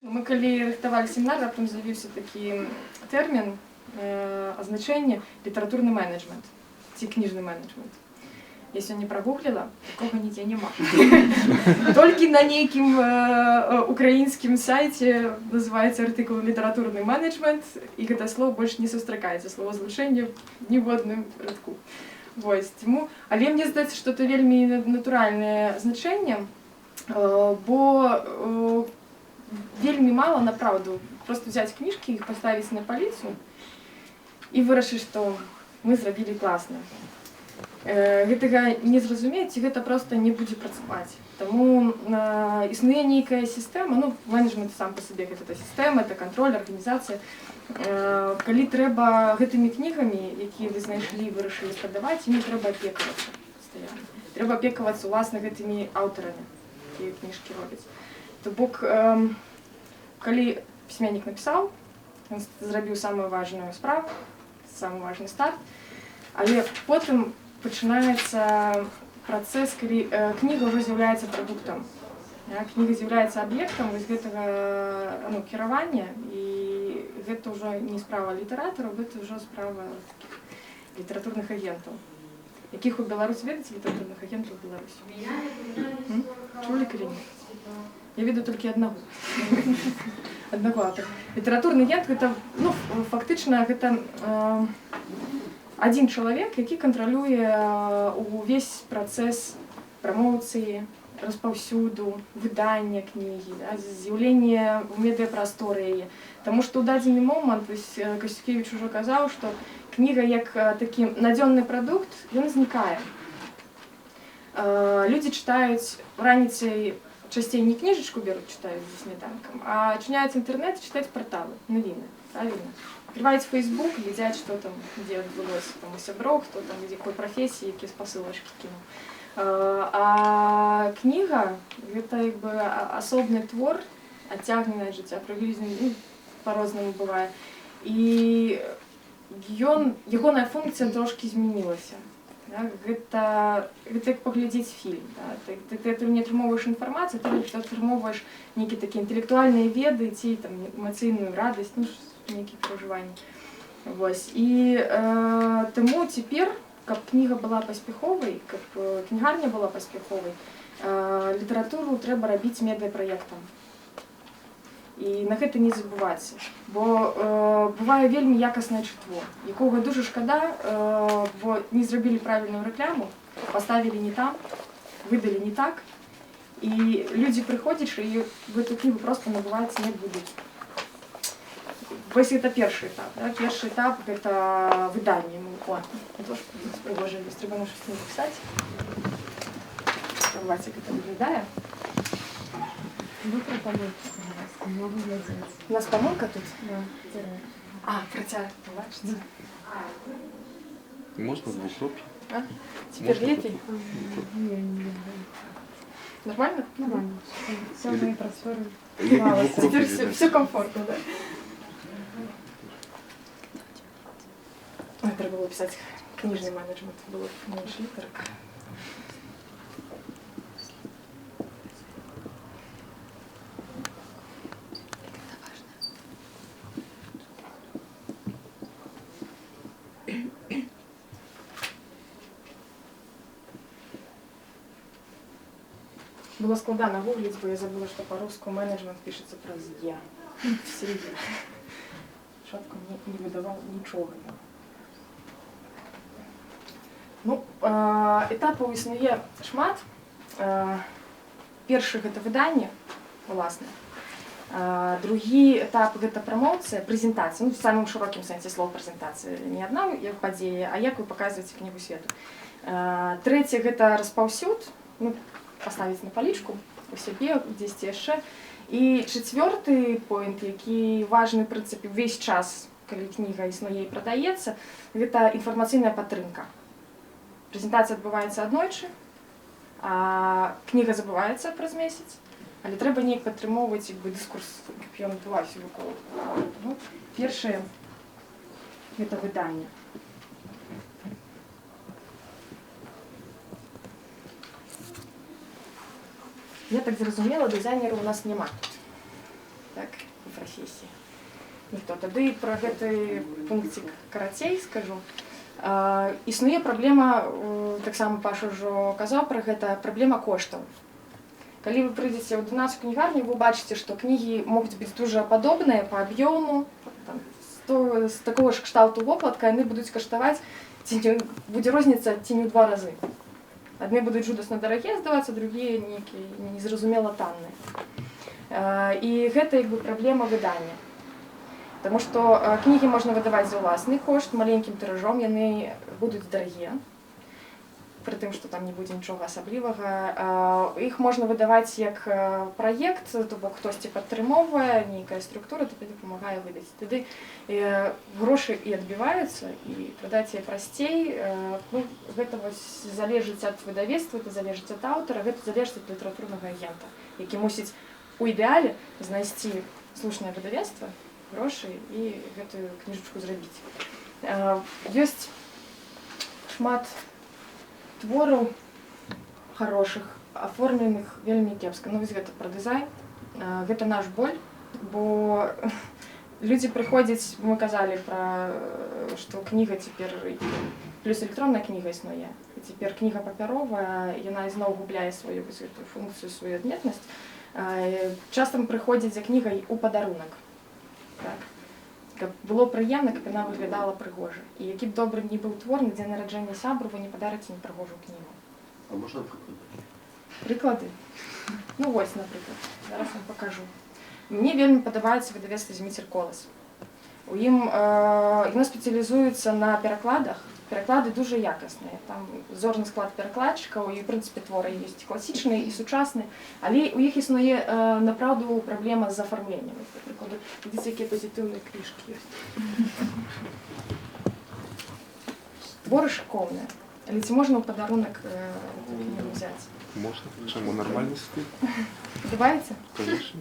Мы калі рыхтавалі семінар, раптам з'явіўся такі тэрмін, азначэнне літаратурны менеджмент ці кніжны менеджмент. Я сёння прагугліла, такога нідзе няма. Толькі на нейкім украінскім сайце называецца артыкул літаратурны менеджмент, і гэта слово больш не сустракаецца, словазлучэнне ні в адным радку. Але мне здаецца, што это вельмі натуральнае значэнне, бо вельмі мала, направду, просто взять книжки, их поставить на полицу и вырашыць, што мы зрабілі класна. Гэтага не зразумець, і гэта просто не будзе працаваць. Таму існуе нейкая сістэма, менеджмент сам па сабе гэта сістэма, это кантроль, арганізацыя. Калі трэба гэтымі кнігамі, якія вы знайшлі, вырашылі прадаваць, імі трэба апекавацца пастаянна. Трэба апекавацца уласна гэтымі аўтарамі, якія кніжкі робяць. То бок, калі пісьменнік напісаў, ён зрабіў самую важную справу, самы важны старт, але потым пачынаецца працэс, калі кніга ўжо з'яўляецца прадуктам. Кніга з'яўляецца аб'ектам вось гэтага кіравання, і гэта ўжо не справа літаратараў, гэта ўжо справа літаратурных агентаў. Якіх у Беларусі ведаце літаратурных агентаў у Беларусі? Чулі калі не? Я веду толькі аднаго аўтара. Літаратурны агент гэта, фактычна, гэта адзін чалавек, які кантралюе увесь працэс прамоўцыі, распаўсюду, выдання кнігі, з'яўлення ў медыяпрасторы яе. Таму што ў дадзены момант Касцюкевіч ужо казаў, што кніга як такі надзённы прадукт, ён знікае. Людзі чытаюць раніцай, часцей не кніжачку беруць, читаюць за сметанкам, а адчыняюць інтэрнэт і чытаюць парталы, навіны, правильно? Открываюць Facebook, глядзяць, што там, дзе адбылося у сяброў, хто там, з якой прафесіі, якія спасылачкі кінуў. А кніга – гэта асобны твор, адцягнены ад жыцця, прыблізна па-рознаму бывае. І ягоная функцыя трошкі змянілася. Гэта як паглядзець фільм. Ты не атрымоўваеш інфармацыю, ты атрымоўваеш нейкія такія інтэлектуальныя веды ці эмацыйную радасць, нейкія перажыванні. І таму цяпер, каб кніга была паспяховай, каб кнігарня была паспяховай, літаратуру трэба рабіць медыапраектам. І на гэта не забывацца, бо бывае вельмі якаснае чытво, якога дуже шкада, бо не зрабілі правільную рэкляму, паставілі не там, выдалі не так, і людзі прыходзячы, і гэту кнігу проста набываць не будуць. Вось гэта першы этап. Першы этап – гэта выданне. Прыгожа ёсць, трэба на щось напісаць. Вася, як гэта выглядае. Вы про помойку могу глядеть. У нас помойка тут? Да. Протяг, бачите? Можно в двухропе? Теперь лепей? Не. Нормально? Нормально. Самые просторы. Теперь все комфортно, да? Треба было писать книжный менеджмент, было меньше литерок. Было складно гуглить, бо я забыла, что по-русски менеджмент пишется про «я». Все «я». Шапка не выдавал ничего. Этапаў існуе шмат. Першы – гэта выданне, уласна. Другі этап – гэта прамоўцыя, прэзентацыя, в самым шырокім сэнсе слова прэзентацыя. Не адна падзея, а як вы паказваеце кнігу свету. Трэцяе – гэта распаўсюд, паставіць на палічку у сябе, дзесьці яшчэ. І чацвёрты поінт, які важны, в прынцыпе, увесь час, калі кніга існуе і прадаецца, гэта інфармацыйная падтрымка. Прэзентацыя адбываецца аднойчы, а кніга забываецца праз месяц, але трэба неяк падтрымоўваць дыскурс, каб ён адбываўся вакол. Першае – гэта выданне. Я так зразумела, дизайнеру у нас няма тут. так, у прафесіі. Ніхто. Тады пра гэты пункцік карацей скажу. Існуе праблема, таксама Паша ўжо казаў пра гэта, праблема коштаў. Калі вы прыйдзеце ў дынацкую кнігарню, вы бачыце, што кнігі могуць быць дуже падобныя па аб'ёму, з такого ж кшталту вопладка, яны будуць каштаваць, будзе розніца ці не ў 2 разы. Адны будуць жудасна дарагія здавацца, другія нейкія незразумела танныя. І гэта як бы праблема выдання. Таму што кнігі можна выдаваць за ўласны кошт, маленькім тыражом, яны будуць дарагія. Пры тым, што там не будзе нічога асаблівага. Іх можна выдаваць як праект, то бок хтосьці падтрымоўвае, нейкая структура тады дапамагае выдаць. Тады грошы і адбіваюцца, і прадаць яе прасцей. Ну, гэта вось залежыць ад выдавецтва, это залежыць ад аўтара, гэта залежыць ад літаратурнага агента, які мусіць у ідэале знайсці слушнае выдавецтва, грошы і гэтую кніжачку зрабіць. Ёсць шмат твораў хорошых, аформленых вельмі кепска. Ну, вось гэта пра дызайн. Гэта наш боль, бо людзі прыходзяць, мы казалі пра, што кніга цяпер, плюс электронная кніга існуе. Цяпер кніга папяровая, яна ізноў губляе сваю функцыю, сваю адметнасць. Часта прыходзяць за кнігай у падарунак. Так. Каб было прыемна, каб яна выглядала прыгожа. І які б добры не быў твор, на дзень нараджэння сябру вы не падарыце непрыгожую кнігу. А можна прыклады? Прыклады? Ну вось, напрыклад. Зараз вам пакажу. Мне вельмі падабаецца выдавецтва Зміцер Колас. У ім яно спецыялізуецца на перакладах. Пераклады дуже якасныя. Там зорны склад перакладчыкаў, і, в прынцыпе, творы ёсць класічныя і сучасныя, але у іх існуе, напраўду, праблема з афармленнем. Напрыклад, видите, якія пазітыўныя кніжкі ёсць. Творы шыкоўныя, але ці можна ў падарунак кнігу взяць? Можно. Чему? Нормальный стиль? Подобається? Конечно.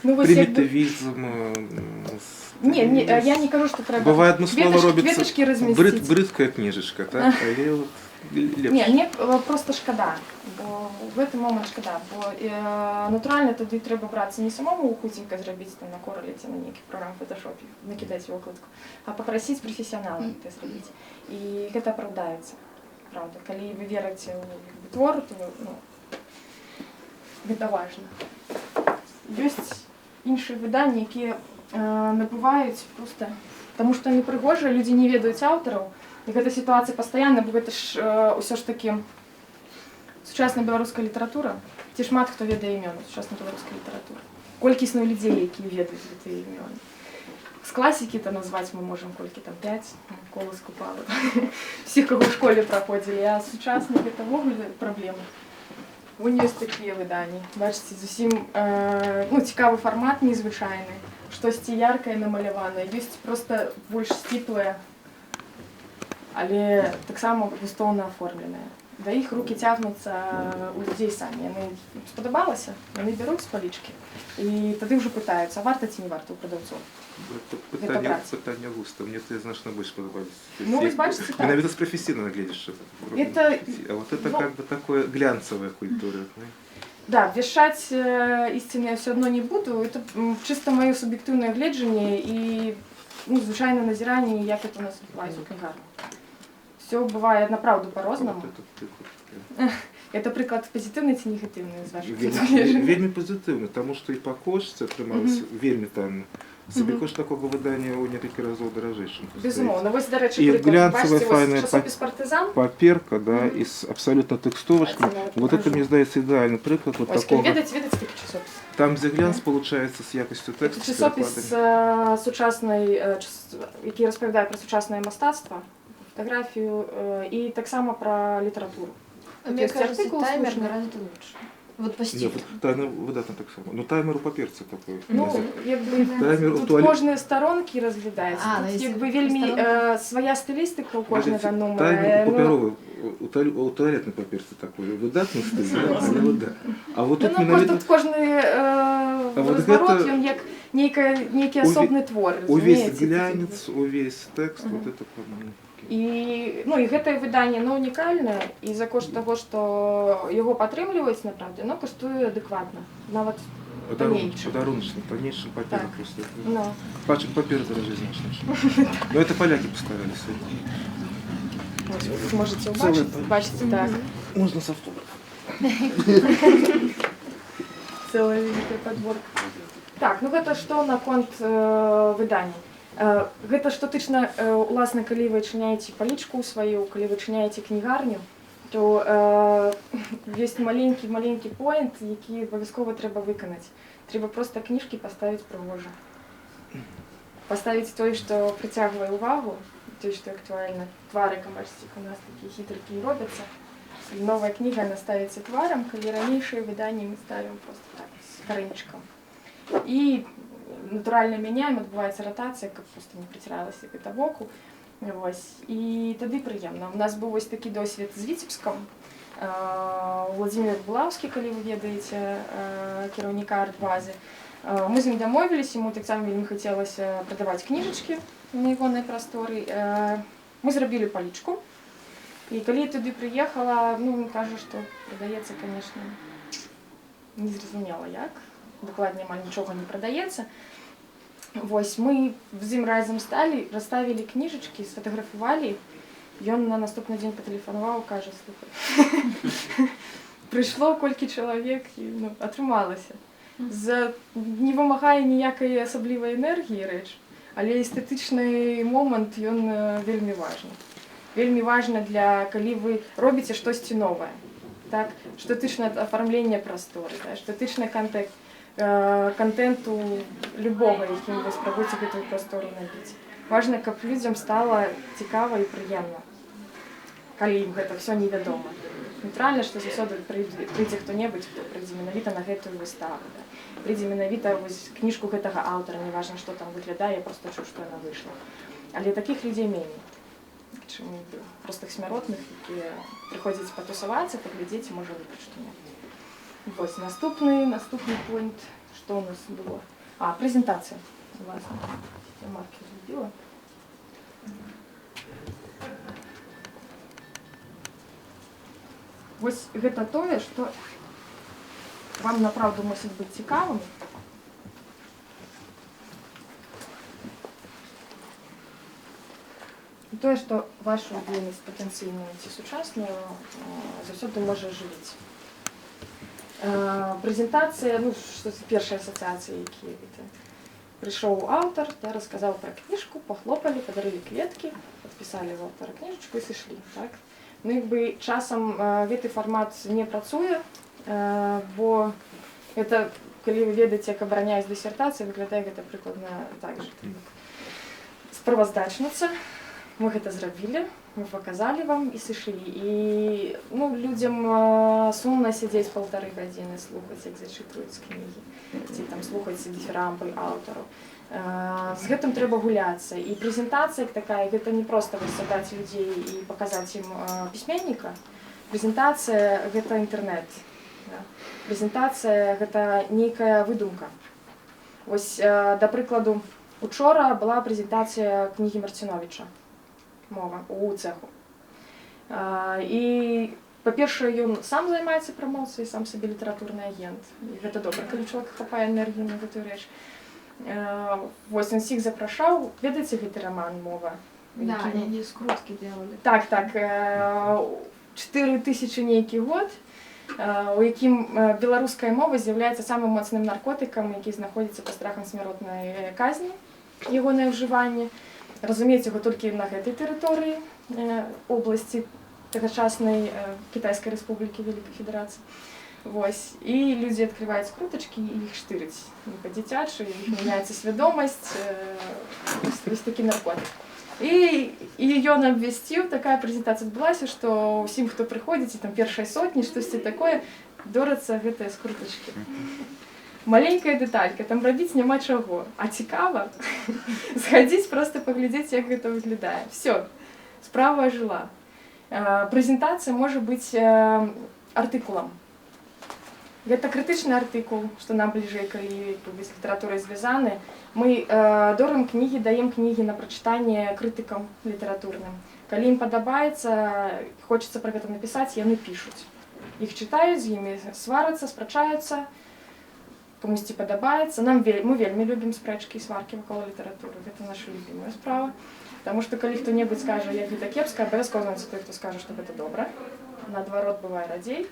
Ну, Примитивизм. Не, я не кажу, що треба. Бывает, одно слово робится кветочки розмістити. брыдкая книжечка, так? А я вот лепше. Ні, мені просто шкода, бо в цей момент шкода, бо натурально тоді треба братися не самому хутенько зробити там на короліці, на неких програм в фотошопі, накидати окладку, а попросити професіонала це зробити. І це оправдається, правда. Коли ви вірите у твор, то ну, це важливо. Є інші видання, які набываюць просто, тому што они прыгожыя, людзі не ведаюць аўтараў, і гэта сітуацыя пастаянна, бо гэта ж ўсё ж такі сучасная беларуская літаратура, ці шмат хто ведае імёны сучаснай беларускай літаратуры. Колькі існуе людзей, якія ведаюць гэтыя імёны. З класікі-то назваць мы можам колькі там 5, Колас, Купала, всіх, каго ў школе праходзілі, а сучасна гэта ввогуле праблема. Вон ёсць такія выданні. Бачыце, зусім цікавы фармат, незвычайны. Штосьці яркае намаляванае, ёсць проста больш сціплае, але таксама густоўна аформленае. Да іх рукі цягнуцца у людзей самі. Яны спадабалася, яны бяруць з палічкі. І тады ўжо пытаюцца, варта ці не варта ў прадаўцоў. Пытанне густа. Мне ты значна больш падабались. Ну, вы бачыце, так. Менавіта з прафесійнага гледзяшча. А вот это как бы такое глянцевая культура. Да, вешать истины я все равно не буду. Это чисто мое субъективное гледжание и звычайное назирание, як это у нас бывает у книгарні. Все бывает направду по-розному. Это приклад позитивный ці негативный з ваших гледжання? Вельмі позитивний, тому що і по кошті отрималося вельмі танно. Собі такого видання у некілька разів дорожчим. Безумовно. Ось, до речі, приклад. Бачите, ось часопис «Партизан». Паперка, да, із абсолютно текстовочками. Вот это, мне здається, ідеальний приклад. Вот ось, такого. видать такий часопис. Там, где глянц, получается, з якістю тексту. Це часопис сучасний, який розповідає про сучасне мистецтво, фотографію і так само про літературу. Мне кажется, таймер гораздо лучше. Вот по стилю. Нет, таймер видатно так само. Ну, таймер у паперця такой. Ну, якби таймер у тут туалет... кожні сторонки розглядається. Тут якби вельми своя стилістика у кожного номера. Таймер паперовий, у туалетній паперці такой. Видатний стиль, але вода. А вот тут менавіта... Тут кожний розворот, він як некий особний твор, увесь глянец, увесь текст, вот это по-моему. І гэтае выданне унікальнае, і за кошт таго, што яго падтрымліваюць, направду, яно каштуе адэкватна. Нават Таннейшым. Подаруночным, таннейшим папера Так. просто. Ну, Пачек папера дороже значно. Но это поляки постарались. ось ви тут можете Целая убачити, палітра. бачите, так. Можно с автографом. Целая великая подборка. Так, ну гэта што наконт выдання. Гэта што тычна, уласна, калі вы адчыняеце палічку сваю, калі вы адчыняеце кнігарню, то ёсць маленькі поінт, які абавязкова трэба выканаць. Трэба проста кніжкі паставіць прыгожа. Паставіць тое, што прыцягвае ўвагу, тое, што актуальна. Твары, бачыце, у нас такія хітрыкі робяцца. І новая кніга, она ставіцца тварам, калі ранейшыя выданні мы ставім просто так, з карэньчыкам. І натуральна мяняем, адбываецца ратацыя, каб просто не прыціралася гэта боку. Вось. І тады прыемна. У нас быў вось такі досвед з Віцебскам. Владимир Булаўскі, калі вы ведаеце, кіраўніка арт-базы. Мы з ім дамовіліся, яму таксама вельмі хацелася прадаваць кніжачкі на ягонай прасторы. Мы зрабілі палічку. І калі я туды прыехала, ну, ён кажа, што прадаецца, канешне, незразумела як. Дакладней, амаль нічога не прадаецца. Вось, мы з ім разам сталі, расставілі кніжачкі, сфотаграфавалі. Ён на наступны дзень патэлефанаваў, кажа, слухай, прыйшло колькі чалавек, і ну, атрымалася. Не вымагае ніякай асаблівай энергіі рэч, але эстэтычны момант, ён вельмі важны. Вельмі важна, калі вы робіце штосьці новае. Так? Што тычна афармлення прасторы, да? Што тычна контенту любога, якім вы спрабуеце гэтую прастору набіць. Важна, каб людзям стала цікава і прыемна, калі ім гэта ўсё невядома. Натуральна, што заўсёды прыйдзе хто-небудзь, хто прыйдзе менавіта на гэтую выставу. Да? Прыйдзе менавіта кніжку гэтага аўтара, неважна, што там выглядае, я проста чуў, што яна выйшла. Але такіх людзей меней, чым простых смяротных, якія прыходзяць патусавацца, паглядзець, можа выбраць што-небудзь. Вось, наступны пункт, што у нас было? Прэзентацыя. Власна, я маркер зрабіла. Вось гэта тое, што вам направду мусіць быць цікавым. І тое, што вашу дзейнасць патэнцыйную ці сучасную заўсёды можа ажывіць. Прэзентацыя, ну, што першая асацыяцыя, якія гэта. Прыйшоў аўтар, да, расказаў пра кніжку, пахлопалі, падарылі кветкі, падпісалі ў аўтара кніжачку і сышлі. Так? Ну, як бы часам гэты фармат не працуе, бо гэта, калі вы ведаеце, як абараняюць дысертацыі, выглядае гэта прыкладна так жа. Справаздачніца. Мы гэта зрабілі, мы паказалі вам і сышлі. І ну, людзям сумна сядзець 1,5 гадзіны, слухаць, як зачытваюць кнігі, ці там слухаць дыфірамбы аўтараў. З гэтым трэба гуляцца. І прэзентацыя такая, гэта не проста сабраць людзей і паказаць ім пісьменніка. Прэзентацыя – гэта інтэрнэт. Прэзентацыя – гэта нейкая выдумка. Вось, да прыкладу, учора была прэзентацыя кнігі Марціновіча. Мова у цеху. І, па-першае, ён сам займаецца прамоцыяй, сам сабе літаратурны агент. І гэта добра, калі чалавек хапае энергію на гэтую рэч. Вось, ён всіх запрашаў. Ведаеце гэты раман «Мова»? Да, они скрутки делали. Так, 4000 нейкі год, у якім беларуская мова з'яўляецца самым моцным наркотыкам, які знаходзіцца пад страхам смяротнай казні, ягонае ўжыванне. Разумець яго толькі на гэтай тэрыторыі обласці тагачаснай Кітайскай рэспублікі Вялікай Федэрацыі. Вось. І людзі адкрываюць скрутачкі і іх штыраць. Не па-дзіцячы, іх мяняецца свядомасць, вось такі наркотык. І ён абвясціў, такая прэзентацыя адбылася, што ўсім, хто прыходзіць, і там першай сотні, штосьці такое, дорацца гэтыя скрутачкі. Маленькая дэталька, там рабіць няма чаго, а цікава схадзіць, проста паглядзець, як гэта выглядае. Всё, справа ажыла. Прэзентацыя можа быць артыкулам. Гэта крытычны артыкул, што нам бліжэй, калі з літаратурай звязаны. Мы дорым кнігі, даем кнігі на прачытанне крытыкам літаратурным. Калі ім падабаецца, хочацца пра гэта напісаць, яны пішуць. Іх чытаюць, з імі сварацца, спрачаюцца. камусьці падабаецца. Мы вельмі любім спрэчкі і сваркі вакол літаратуры. Гэта наша любімая справа. Таму што калі хто-небудзь скажа, як гэта кепска, абавязкова знайдзецца той, хто скажа, што гэта добра. Наадварот, бывае радзей.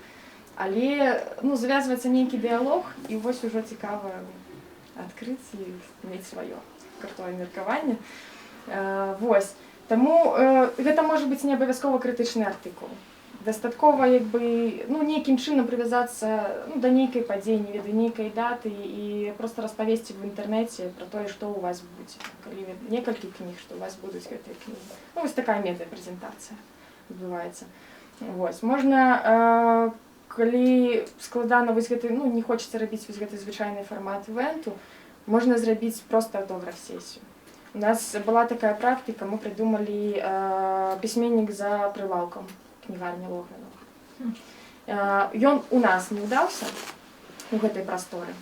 Але завязваецца нейкі дыялог, і вось ужо цікава адкрыць і мець сваё крутое меркаванне. Вось. Таму гэта можа быць не абавязкова крытычны артыкул. Дастаткова нейкім чынам прывязацца да нейкай падзеі, не ведаю, нейкай даты і проста распавесці в інтэрнэце пра тое, што ў вас будзе. Калі некалькі кніг, што ў вас будуць гэтыя кнігі. Вось такая медыапрэзентацыя адбываецца. Вось. Можна, калі складана не хочаце рабіць гэты звычайны фармат івенту, можна зрабіць проста аўтограф-сесію. У нас была такая практыка, мы придумали пісьменнік за прилавком кнігарні Логвинова. Ён у нас не ўдаўся у гэтай прасторы,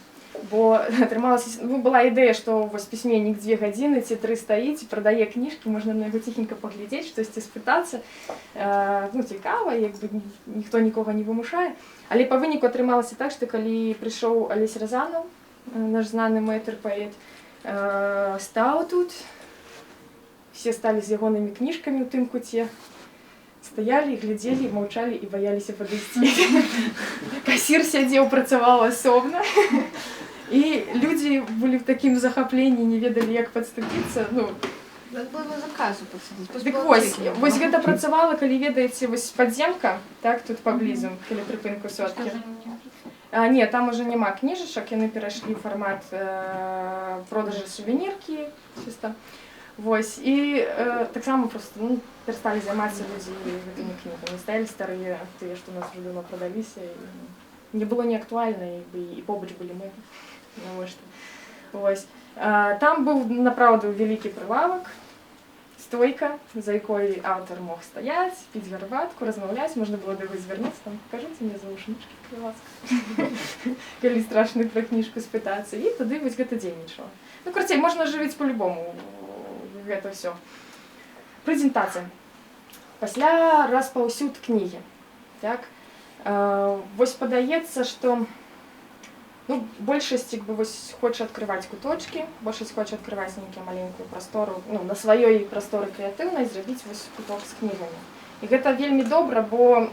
бо атрымалася, была ідэя, што вось пісьменнік 2 гадзіны ці 3 стаіць, прадае кніжкі, можна на яго ціхенька паглядзець, штосьці спытацца. Цікава, ніхто нікога не вымушае. Але па выніку атрымалася так, што калі прыйшоў Алесь Разанаў, наш знаны мэтр-паэт, стаў тут, все сталі з ягонымі кніжкамі ў тым куце, стаялі, глядзелі, маўчалі і баяліся падысці. Касір сядзеў, працаваў асобна, і людзі былі в такім захапленні, не ведалі, як падступіцца. Надо было по заказу подсадить. Дык вось гэта працавала, калі ведаеце, вось падземка, так, тут паблізу, каля прыпынку сёткі. Не, там уже няма кніжачак, яны перайшлі ў фармат продажу сувеніркі, чыста. Вось, і таксама проста перасталі займацца людзі гэтымі кнігамі. Стаялі старыя, тыя, што у нас уже давно прадаліся, не было неактуальна, і побач былі мы. Вось. Там быў, направду, вялікі прылавак, стойка, за якой аўтар мог стаяць, піць гарбатку, размаўляць, можна было да яго звярнуцца, там, пакажыце мне завушнічкі, калі ласка. Калі страшна пра кніжку спытацца, і тады вось гэта дзейнічала. Карацей, можна жывіць па-любому гэта ўсё. Прэзентацыя. Пасля распаўсюд кнігі. Вось падаецца, што большасць хоча адкрываць куточкі, большасць хоча адкрываць нейкую маленькую прастору, на сваёй прасторы крэатыўнай зрабіць вось куток з кнігамі. І гэта вельмі добра, бо,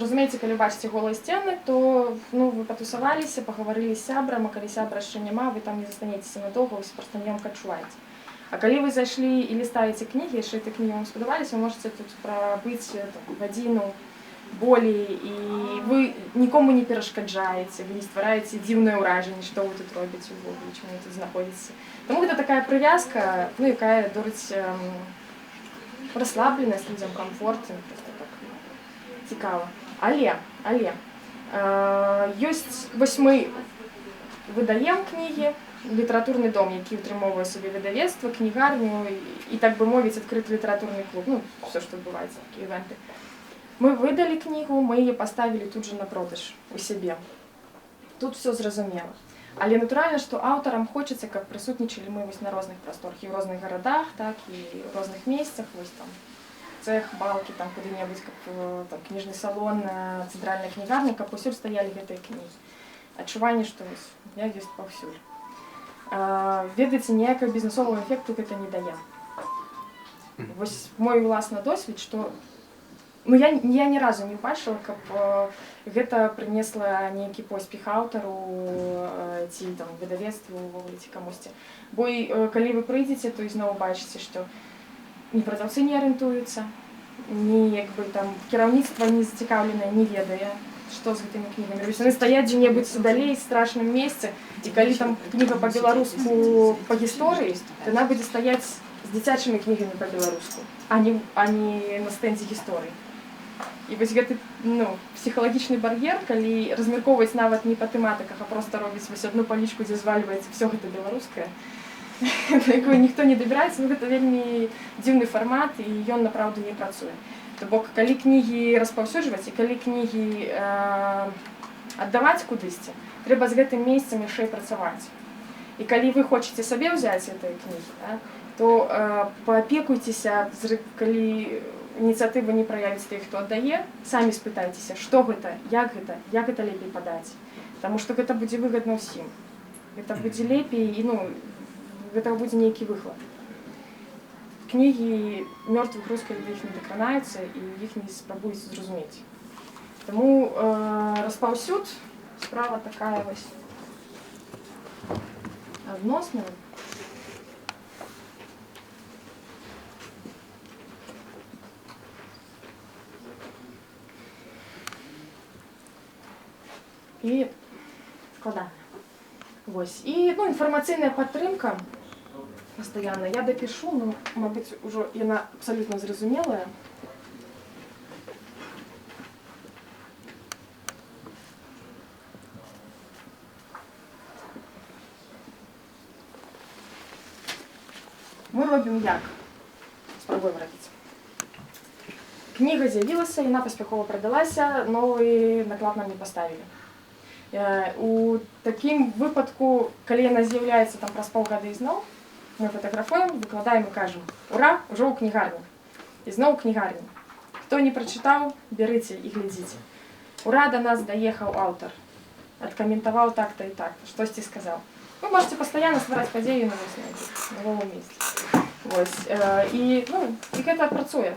разумееце, калі бачыце голыя сцены, то вы патусаваліся, пагаварылі з сябрам, а калі сябра яшчэ няма, вы там не застанецеся надоўга, вы проста няёмка адчуваеце. А калі вы зайшлі і лістаеце кнігі, яшчэ этой кнігі вам спадабаліся, вы можаце тут прабыць гадзіну, болей, і вы нікому не перашкаджаеце, вы не ствараеце дзіўнае ўражанне, што вы тут робіце ўвогуле, чаму вы тут знаходзіцеся. Таму гэта такая прывязка, якая дорыць расслабленасць людзям, камфорт, проста так цікава. Але ёсць, вось мы выдаем кнігі, літаратурны дом, які ўтрымоўвае сабе выдавецтва, кнігарню і, так бы мовіць, адкрыты літаратурны клуб, все, што адбываецца, такія івенты. Мы выдалі кнігу, мы яе паставілі тут жа на продаж у сябе. Тут все зразумела. Але натуральна, што аўтарам хочацца, каб прысутнічалі мы на розных прасторах, і ў розных гарадах, так, і ў розных месцах, вось там цэх, балкі, там куды-небудзь, каб кніжны салон, цэнтральная кнігарня, каб усюль стаялі гэтыя кнігі. Адчуванне, што я ёсць паўсюль. Ведаеце, ніякага бізнесовага эфекту гэта не дае. Вось мой уласны досвед, што я ні разу не бачыла, каб гэта прынесла нейкі поспех аўтару ці выдавецтву ці камусьці. Бо калі вы прыйдзеце, то ізноў бачыце, што ні прадаўцы не арыентуюцца, ні кіраўніцтва не зацікаўленае, не ведае, што з гэтымі кнігамі робіць. Яны стаяць дзе-небудзь далей, в страшным месцы, і калі там кніга па-беларуску па гісторыі, то яна будзе стаяць з дзіцячымі кнігамі па-беларуску, а не на стэндзе гісторыі. І вось гэты псіхалагічны бар'ер, калі размяркоўваць нават не па тэматыках, а проста робіць вось адну палічку, дзе звальваецца все гэта беларускае, на якую ніхто не дабіраецца, гэта вельмі дзіўны фармат, і ён напраўду не працуе. То бок, калі кнігі распаўсюджваць і калі кнігі аддаваць кудысьці, трэба з гэтым месцам яшчэ працаваць. І калі вы хочаце сабе ўзяць гэтыя кнігі, то паапекуйцеся, калі ініцыятыва не праявіць тых, хто аддае, самі спытайцеся, што гэта, як гэта лепей падаць. Таму што гэта будзе выгадна ўсім. гэта будзе лепей і ну гэта будзе нейкі выхлад. Кнігі мёртвых рускіх да іх не дакранаюцца і іх не спрабуюць зразумець. Таму распаўсюд справа такая вось адносная. І складана. Вось. І ну, інфармацыйная падтрымка пастаянна. Я дапішу, ну, мабыць, ужо яна абсалютна зразумелая. Мы робім як? Спрабуем рабіць. Кніга з'явілася, яна паспяхова прадалася, новы наклад нам не паставілі. У такім выпадку, калі яна з'яўляецца там праз паўгады ізноў, мы фотаграфуем, выкладаем і кажам: ура, ужо ў кнігарні. Ізноў у кнігарні. Хто не прачытаў, бярыце і глядзіце. Ура, да нас даехаў аўтар. Адкаментаваў так-то і так-то, штосьці сказаў. Вы можете пастаянна ствараць падзею на новым месцы. Вось. І гэта працуе.